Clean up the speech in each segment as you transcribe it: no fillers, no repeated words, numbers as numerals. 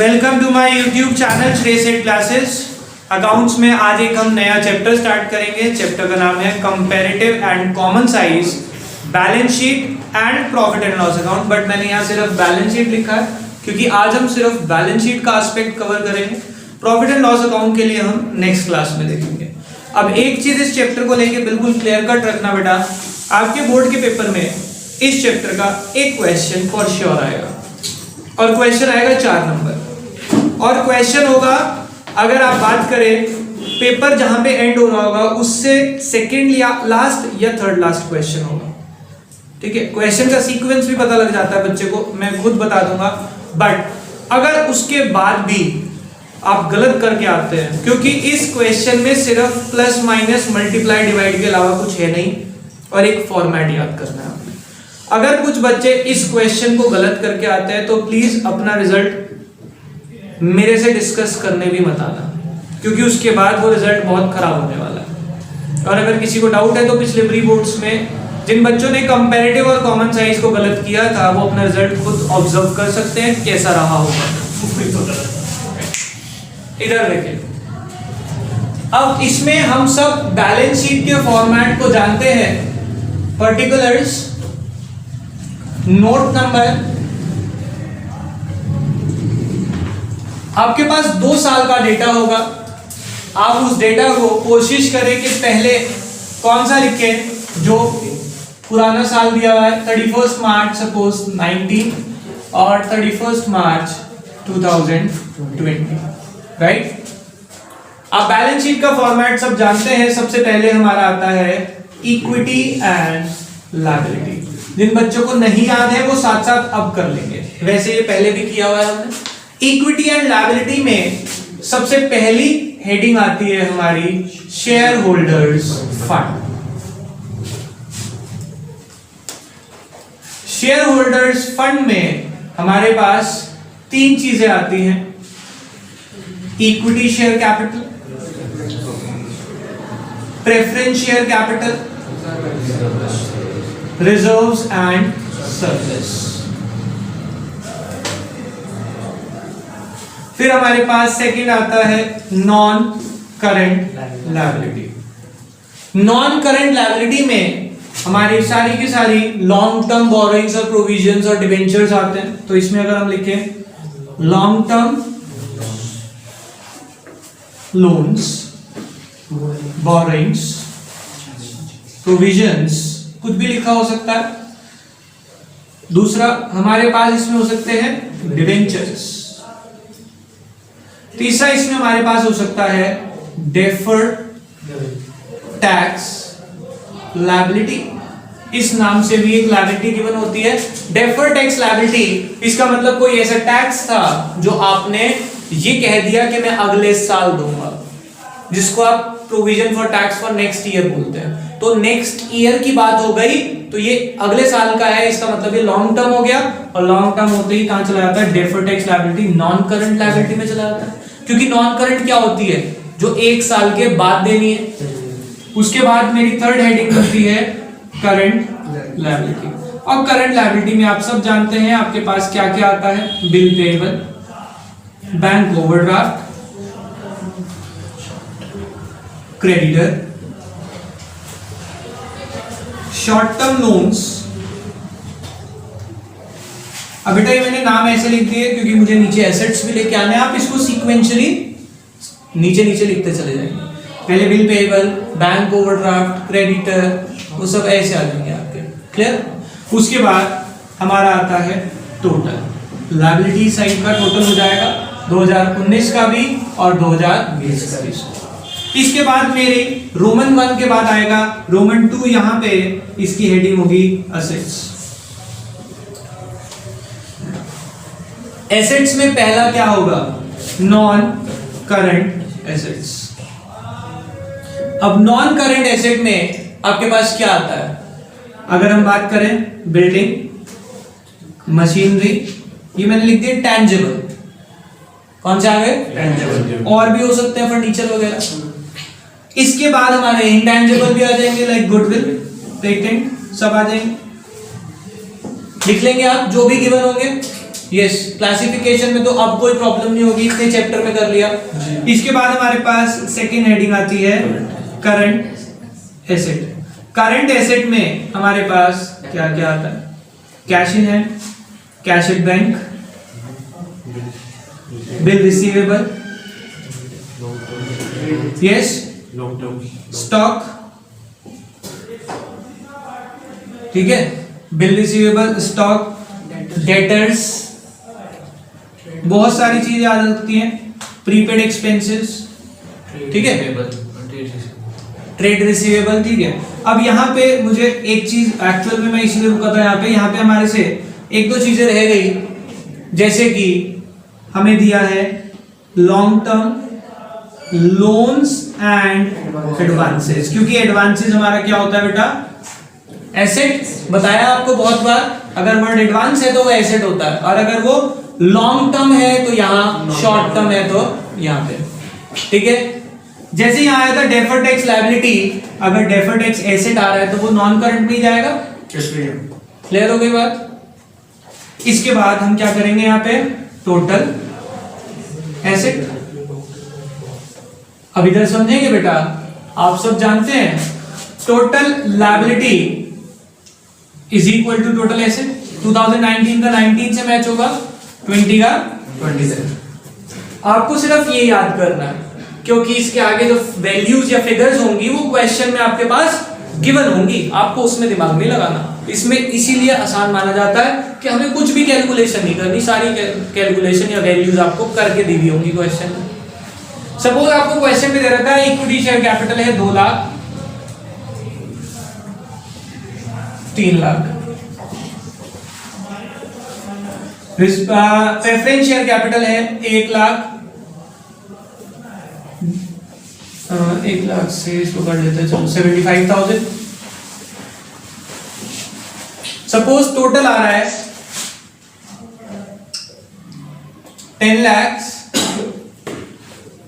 Welcome to my YouTube channel Shreyas at classes. Accounts में आज एक हम नया चैप्टर स्टार्ट करेंगे। चैप्टर का नाम है comparative and common size balance sheet and profit and loss account. But मैंने यहाँ सिर्फ बैलेंस शीट लिखा है क्योंकि आज हम सिर्फ बैलेंस शीट का एस्पेक्ट कवर करेंगे। प्रॉफिट एंड लॉस अकाउंट के लिए हम नेक्स्ट क्लास में देखेंगे। अब एक चीज इस चैप्टर को लेके बिल्कुल क्लियर कट रखना बेटा, आपके बोर्ड के पेपर में इस चैप्टर का एक क्वेश्चन फॉर श्योर आएगा और क्वेश्चन आएगा 4 नंबर। और क्वेश्चन होगा, अगर आप बात करें पेपर जहां पे एंड हो रहा होगा उससे सेकंड या लास्ट या थर्ड लास्ट क्वेश्चन होगा। ठीक है, क्वेश्चन का सीक्वेंस भी पता लग जाता है बच्चे को, मैं खुद बता दूंगा। बट अगर उसके बाद भी आप गलत करके आते हैं, क्योंकि इस क्वेश्चन में सिर्फ प्लस माइनस मल्टीप्लाई डिवाइड के अलावा कुछ है नहीं और एक फॉर्मेट याद करना है आपने। अगर कुछ बच्चे इस क्वेश्चन को गलत करके आते हैं तो प्लीज अपना रिजल्ट मेरे से डिस्कस करने भी मत आना, क्योंकि उसके बाद वो रिजल्ट बहुत खराब होने वाला है। और अगर किसी को डाउट है तो पिछले प्री बोर्ड्स में जिन बच्चों ने कंपैरेटिव और कॉमन साइज को गलत किया था वो अपना रिजल्ट खुद ऑब्जर्व कर सकते हैं कैसा रहा होगा। इधर देखिए, अब इसमें हम सब बैलेंस शीट के फॉर्मेट को जानते हैं। पर्टिकुलर्स, नोट नंबर, आपके पास 2 साल का डेटा होगा। आप उस डेटा को कोशिश करें कि पहले कौन सा लिखें जो पुराना साल दिया हुआ है, 31 मार्च सपोज 19 और 31 मार्च 2020, राइट। आप बैलेंस शीट का फॉर्मेट सब जानते हैं। सबसे पहले हमारा आता है इक्विटी एंड लायबिलिटी। जिन बच्चों को नहीं याद है वो साथ साथ अब कर लेंगे, वैसे ये पहले भी किया हुआ है हमने। इक्विटी एंड लायबिलिटी में सबसे पहली हेडिंग आती है हमारी share holders fund. Share holders fund में हमारे पास 3 चीजें आती हैं, equity share capital, preference share capital, reserves and surplus. फिर हमारे पास सेकंड आता है non current liability. Non current liability में हमारी सारी की सारी लॉन्ग टर्म बोरोइंग्स और प्रोविजंस और डिबेंचर्स आते हैं। तो इसमें अगर हम लिखें long term loans, borrowings, provisions, कुछ भी लिखा हो सकता है। दूसरा हमारे पास इसमें हो सकते हैं डिबेंचर्स। तीसरा इसमें हमारे पास हो सकता है डेफर्ड टैक्स लायबिलिटी। इस नाम से भी एक लायबिलिटी गिवन होती है, डेफर्ड टैक्स लायबिलिटी। इसका मतलब कोई ऐसा टैक्स था जो आपने ये कह दिया कि मैं अगले साल दूंगा, जिसको आप provision for tax for next year बोलते हैं। तो नेक्स्ट ईयर की बात हो गई तो ये अगले साल का है, इसका मतलब ये लॉन्ग टर्म हो गया। और लॉन्ग टर्म होते ही कहां चला जाता है, deferred tax liability, non current liability में चला जाता है। क्योंकि नॉन करंट क्या होती है, जो 1 साल के बाद देनी है। उसके बाद मेरी थर्ड हेडिंग होती है करंट लायबिलिटी। और करंट लायबिलिटी में आप सब जानते हैं आपके पास क्या क्या आता है, bill payable, bank overdraft, creditor, short term loans. अब बेटा ये मैंने नाम ऐसे लिख दिए क्योंकि मुझे नीचे एसेट्स भी लेके आने हैं। आप इसको सीक्वेंशियली नीचे नीचे लिखते चले जाएंगे। पहले bill payable, bank overdraft, creditor, वो सब ऐसे आ जाएंगे आपके, क्लियर। उसके बाद हमारा आता है टोटल लायबिलिटी साइड का टोटल हो जाएगा 2019 का भी और 2020 का भी। इसके बाद मेरे रोमन 1 के बाद आएगा रोमन 2, यहां पे इसकी हेडिंग होगी असेट्स। एसेट्स में पहला क्या होगा, नॉन करंट एसेट्स। अब नॉन करंट एसेट में आपके पास क्या आता है, अगर हम बात करें बिल्डिंग, मशीनरी, ये मैंने लिख दिया टैंजिबल। कौन से आ गए, टैंजिबल। और भी हो सकते हैं फर्नीचर वगैरह। इसके बाद हमारे इंटैंजिबल भी आ जाएंगे, लाइक गुडविल, पेटेंट, सब आ जाएंगे। लिख लेंगे आप जो भी गिवन होंगे। यस, क्लासिफिकेशन में तो अब कोई प्रॉब्लम नहीं होगी, इतने चैप्टर में कर लिया। इसके बाद हमारे पास सेकंड हेडिंग आती है करंट एसेट। करंट एसेट में हमारे पास क्या क्या आता है? Cash in hand, cash at bank, bill receivable, yes, stock, ठीक है, बिल रिसीवेबल, स्टॉक, डेटर्स, बहुत सारी चीजें आ सकती हैं, प्रीपेड एक्सपेंसेस, ठीक है, ट्रेड रिसीवेबल, ठीक है। अब यहाँ पे मुझे एक चीज एक्चुअल में मैं इसलिए रुका था, यहाँ पे हमारे से एक दो चीजें रह गई, जैसे कि हमें दिया है long term loans and advances, क्योंकि एडवांसेस हमारा क्या होता है बेटा? एसेट। बताया आपको बहुत बार, अगर वर्ड एडवांस है तो वो एसेट होता है, और अगर वो लॉन्ग टर्म है तो यहाँ शॉर्ट टर्म है तो यहाँ पे, ठीक है। जैसे यहाँ आया था डेफर्ड टैक्स लायबिलिटी, अगर डेफर्ड टैक्स एसेट आ रहा है तो वो नॉन करंट में ही जाएगा। क्लियर हो गई बात? इसके बाद हम क्या करेंगे यहाँ पे? Total asset. अब इधर समझेंगे बेटा, आप सब जानते हैं total liability is equal to total asset. 2019 का 19 से मैच होगा, 20 का 20 से। आपको सिर्फ ये याद करना है, क्योंकि इसके आगे जो वैल्यूज या फिगर्स होंगी वो क्वेश्चन में आपके पास गिवन होंगी, आपको उसमें दिमाग नहीं लगाना। इसमें इसीलिए आसान माना जाता है कि हमें कुछ भी कैलकुलेशन नहीं करनी, सारी कैलकुलेशन या वैल्यूज आपको करके दी हुई होंगी क्वेश्चन में। सपोज आपको क्वेश्चन में दे रखा है इक्विटी शेयर कैपिटल है 2 lakh, 3 lakh, preference share capital है 1 लाख, 1 लाख से इसको कर देते हैं, चलो 75,000। सपोज टोटल आ रहा है 10 lakhs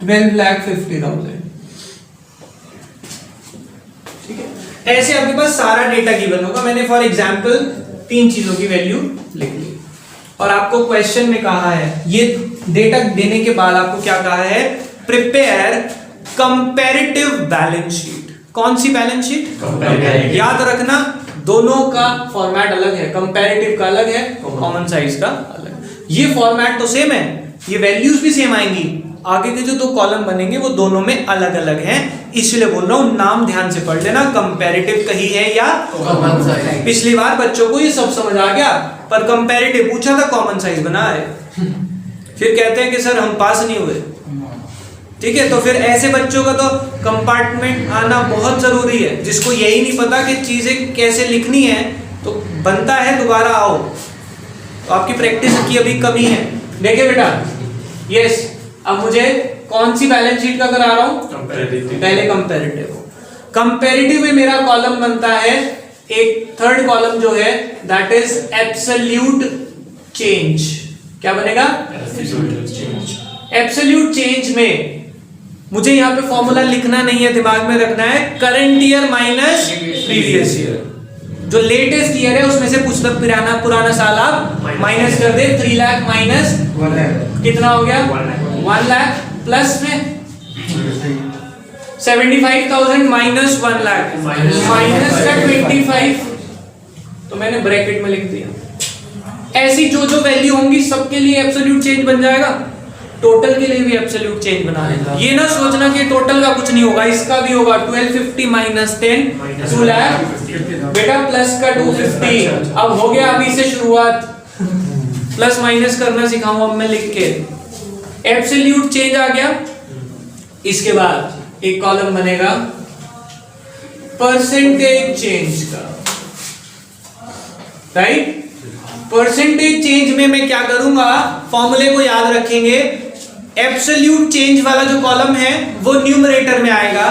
12,50,000, ठीक है। ऐसे आपके पास सारा डेटा गिवन होगा। मैंने फॉर एग्जांपल 3 चीजों की वैल्यू लिख ली, और आपको क्वेश्चन में कहा है, ये डेटा देने के बाद आपको क्या कहा है? Prepare comparative balance sheet. कौन सी बैलेंस शीट? कंपैरेटिव। याद रखना, दोनों का फॉर्मेट अलग है, कंपैरेटिव का अलग है, कॉमन साइज का अलग। ये फॉर्मेट तो सेम है, ये वैल्यूज भी सेम आएंगी, आगे के जो 2 कॉलम बनेंगे वो दोनों में अलग अलग हैं, इसलिए बोल रहा हूं नाम ध्यान से पढ़ लेना, कंपैरेटिव कही है या कॉमन साइज। पिछली बार बच्चों को ये सब समझ आ गया, पर कंपैरेटिव पूछा था, कॉमन साइज बना है, फिर कहते हैं कि सर हम पास नहीं हुए, ठीक है। तो फिर ऐसे बच्चों का तो कंपार्टमेंट आना बहुत जरूरी है, जिसको यही नहीं पता कि चीजें कैसे लिखनी है, तो बनता है दोबारा आओ, तो आपकी प्रैक्टिस की अभी कमी है। देखिए बेटा, यस, अब मुझे कौन सी बैलेंस शीट का करा रहा हूं? कंपैरेटिव। पहले कंपैरेटिव। कंपैरेटिव में मेरा कॉलम बनता है, एक थर्ड कॉलम जो है दैट इज एब्सोल्यूट चेंज। क्या बनेगा? एब्सोल्यूट चेंज में मुझे यहाँ पे फॉर्मूला लिखना नहीं है, दिमाग में रखना है current year minus previous year. जो लेटेस्ट ईयर है उसमें से पुराना साल आप माइनस कर दे। 3 लाख माइनस कितना हो गया? 1 लाख, प्लस में 75,000 माइनस 1 लाख माइनस का 25, तो मैंने ब्रैकेट में लिख दिया। ऐसी जो जो वैल्यू होंगी सबके लिए एब्सोल्यूट चेंज बन जाएगा, टोटल के लिए भी एब्सोल्यूट चेंज बना लेना। ये ना सोचना कि टोटल का कुछ नहीं होगा, इसका भी होगा। 1250 माइनस 10 2 लाख बेटा, प्लस का 250। अब हो गया अभी से शुरुआत, प्लस माइनस करना सिखाऊंगा अब मैं लिख के। एब्सोल्यूट चेंज आ गया। इसके बाद एक कॉलम बनेगा परसेंटेज चेंज का, राइट। परसेंटेज चेंज में मैं क्या करूंगा, फॉर्मूले को याद रखेंगे। एब्सोल्यूट चेंज वाला जो कॉलम है वो न्यूमरेटर में आएगा,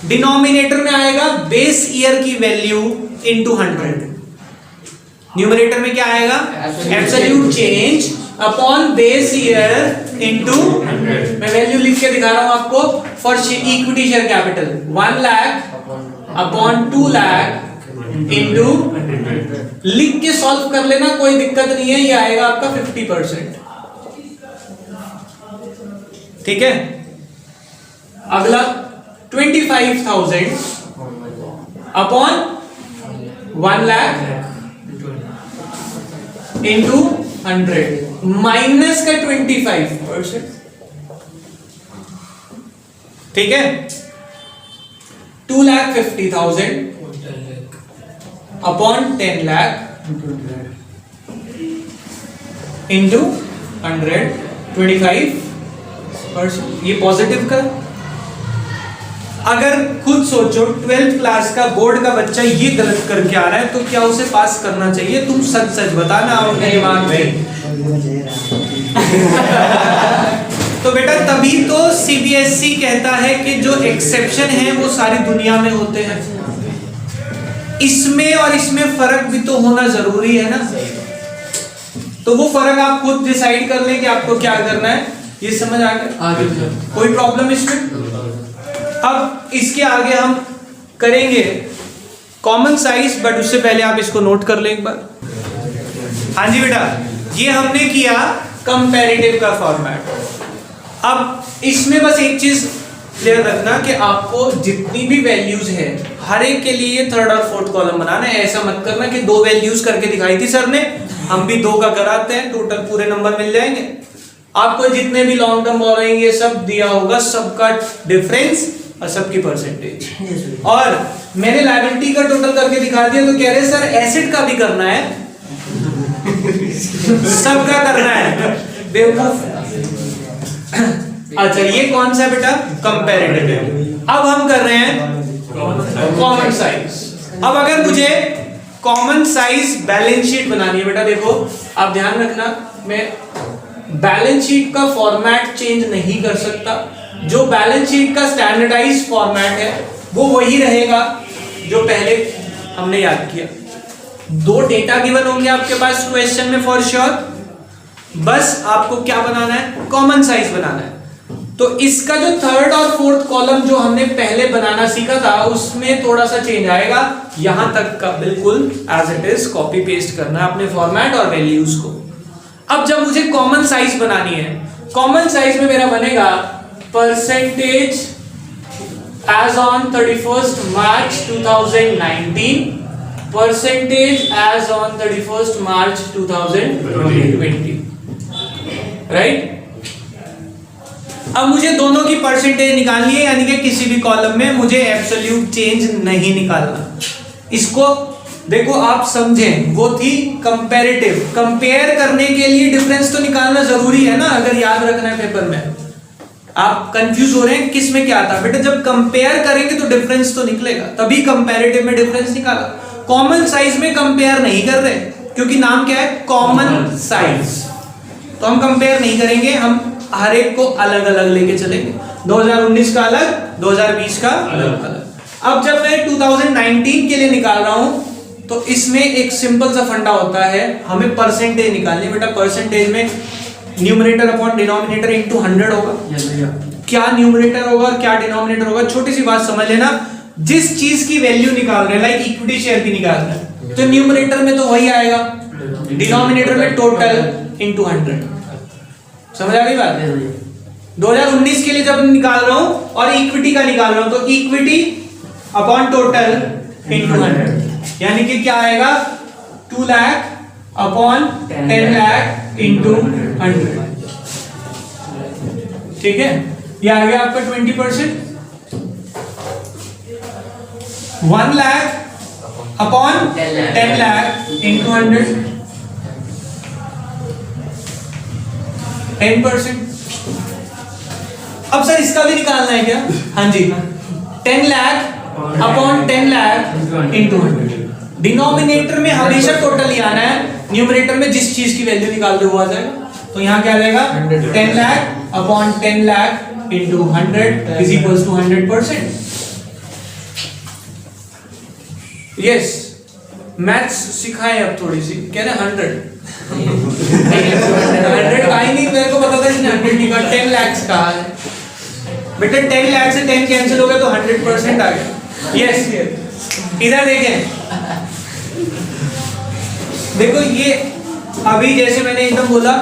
डिनोमिनेटर में आएगा बेस ईयर की वैल्यू इनटू 100। न्यूमरेटर में क्या आएगा? Absolute change upon base year into 100। मैं वैल्यू लिख के दिखा रहा हूं आपको। For equity share capital 1 lakh upon 2 lakh into, लिख के सॉल्व कर लेना, कोई दिक्कत नहीं है, ये आएगा आपका 50%। ठीक है, अगला 25,000 अपॉन 1 लाख इंटू 100 माइनस का 25%। ठीक है, 2,50,000 अपॉन 10 लाख इंटू 100 25%। ये पॉजिटिव का। अगर खुद सोचो 12th क्लास का बोर्ड का बच्चा ये गलत करके आ रहा है तो क्या उसे पास करना चाहिए? तुम सच सच बताना अपने दिमाग में। तो बेटा तभी तो सीबीएसई कहता है कि जो एक्सेप्शन है वो सारी दुनिया में होते हैं। इसमें और इसमें फर्क भी तो होना जरूरी है ना। तो वो फर्क आप खुद डिसाइड कर लें कि आपको क्या करना है। ये समझ आ गया? कोई प्रॉब्लम इसमें? अब इसके आगे हम करेंगे कॉमन साइज, बट उससे पहले आप इसको नोट कर लें एक बार। हाँ जी बेटा, ये हमने किया कंपैरेटिव का फॉर्मेट। अब इसमें बस एक चीज क्लियर रखना कि आपको जितनी भी वैल्यूज है हर एक के लिए थर्ड और फोर्थ कॉलम बनाना है। ऐसा मत करना कि 2 वैल्यूज करके दिखाई थी सर ने, हम भी 2 का कराते हैं, टोटल पूरे नंबर मिल जाएंगे। आपको जितने भी लॉन्ग टर्म बोरोइंग ये सब दिया होगा, सबका डिफरेंस और सबकी परसेंटेज। और मैंने लायबिलिटी का टोटल करके दिखा दिया तो कह रहे सर एसेट का भी करना है, सबका करना है, बेवकूफ। अच्छा, ये कौन सा बेटा? कंपैरेटिव। अब हम कर रहे हैं कॉमन साइज। अब अगर मुझे कॉमन साइज बैलेंस शीट बनानी है बेटा, देखो आप ध्यान रखना, मैं बैलेंस शीट का फॉर्मेट चेंज नहीं कर सकता। जो बैलेंस शीट का स्टैंडर्डाइज फॉर्मेट है वो वही रहेगा जो पहले हमने याद किया। 2 डेटा गिवन होंगे आपके पास क्वेश्चन में फॉर श्योर। बस आपको क्या बनाना है? कॉमन साइज बनाना है। तो इसका जो थर्ड और फोर्थ कॉलम जो हमने पहले बनाना सीखा था उसमें थोड़ा सा चेंज आएगा। यहां तक का बिल्कुल as it is copy paste करना है अपने फॉर्मेट और वैल्यूज को। अब जब मुझे कॉमन साइज बनानी है, कॉमन साइज में मेरा बनेगा percentage as on 31st March 2019, percentage as on 31st March 2020, right? अब मुझे दोनों की परसेंटेज निकालनी है, यानी कि किसी भी कॉलम में मुझे एब्सोल्यूट चेंज नहीं निकालना। इसको देखो आप समझें, वो थी कंपैरेटिव। कंपेयर करने के लिए डिफरेंस तो निकालना जरूरी है ना, अगर याद रखना है पेपर में। आप कंफ्यूज हो रहे हैं किस में क्या था बेटा? जब कंपेयर करेंगे तो डिफरेंस तो निकलेगा, तभी कंपैरेटिव में डिफरेंस निकाला। कॉमन साइज में कंपेयर नहीं कर रहे क्योंकि नाम क्या है? Common size. तो हम कंपेयर नहीं करेंगे, हम हर एक को अलग अलग लेके चलेंगे। 2019 का अलग, 2020 का अलग अलग। अब जब मैं 2019 के लिए निकाल रहा हूं तो इसमें एक सिंपल सा फंडा होता है, हमें परसेंटेज निकालनी है बेटा। परसेंटेज में न्यूमरेटर अपॉन डिनोमिनेटर इनटू 100 होगा। क्या न्यूमरेटर होगा और क्या डिनोमिनेटर होगा? छोटी सी बात समझ लेना, जिस चीज की वैल्यू निकाल रहे हैं, लाइक इक्विटी शेयर की निकाल रहे हैं, तो न्यूमरेटर में तो वही आएगा, डिनोमिनेटर में टोटल इनटू 100। समझ आ गई बात? 2019 के लिए जब निकाल रहा हूं और इक्विटी का निकाल रहा हूं तो इक्विटी अपॉन टोटल इनटू 100, यानी कि क्या आएगा? 2 लाख अपॉन 10 लाख इंटू 100। ठीक है, ये आ गया आपका 20%। 1 लाख अपॉन 10 लाख इंटू 100, 10%। अब सर इसका भी निकालना है क्या? हाँ जी, 10 lakh upon 10 lakh into 100। Denominator में हमेशा टोटल ही आना है, न्यूमरेटर में जिस चीज की वैल्यू निकाल दो वो आ जाएगा। तो यहाँ क्या आ जाएगा? 10 lakh upon 10 lakh into 100 is equals to 100%। Yes, maths सिखाएं अब थोड़ी सी। कह रहे 100 का ही नहीं, मेरे को पता था इसने 100 निकाल, 10 लाख का है बेटा। 10 लाख से 10 कैंसिल हो गया तो 100% आ गया। यस, इधर देखें, देखो ये अभी जैसे मैंने एकदम बोला,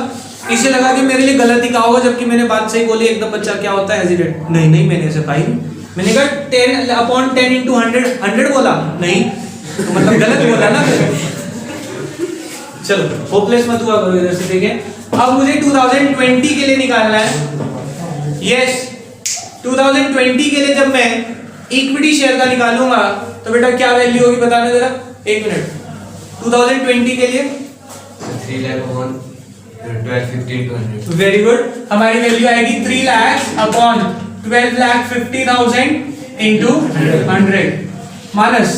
इसे लगा कि मेरे लिए गलत ही कहा होगा, जबकि मैंने बात सही बोली। एकदम बच्चा क्या होता है, हेजिटेट, नहीं नहीं मैंने ऐसे पाई, मैंने कहा 10/10 into 100 100 बोला नहीं, तो मतलब गलत बोला ना। चलो होपलेस मत हुआ करो इधर से, ठीक है। अब मुझे 2020 के लिए निकालना है। यस 2020 के लिए जब मैं इक्विटी शेयर का निकालूंगा तो बेटा क्या वैल्यू होगी बताना जरा, एक मिनट। 2020 के लिए 3 lakh upon 1250 वेरी गुड, हमारी वैल्यू आएगी 3 lakh upon 12,50,000 into 100 minus.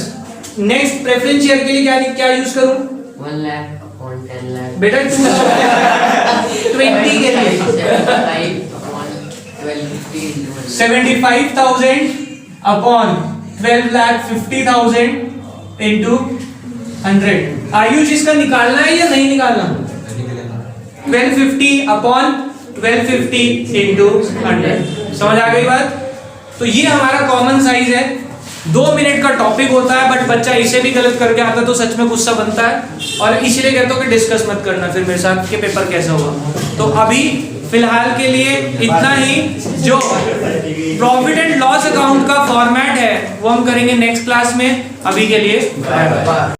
Next preference share के लिए क्या यूज करूं, 1 lakh upon 10 lakh बेटा 2020 के लिए 75 upon 1250 into 100. 75,000 upon 12,50,000 into 100। Ayush इसका निकालना है या नहीं निकालना, 1250 अपॉन 1250 इंटू 100। समझ आ गई बात। तो ये हमारा कॉमन साइज है, 2 मिनट का टॉपिक होता है, बट बच्चा इसे भी गलत करके आता तो सच में गुस्सा बनता है, और इसलिए कहता हूँ कि डिस्कस मत करना फिर मेरे साथ कि पेपर कैसा होगा। तो अभी फिलहाल के लिए इतना ही। जो प्रॉफिट एंड लॉस अकाउंट का फॉर्मेट है वो हम करेंगे नेक्स्ट क्लास में। अभी के लिए बाय बाय।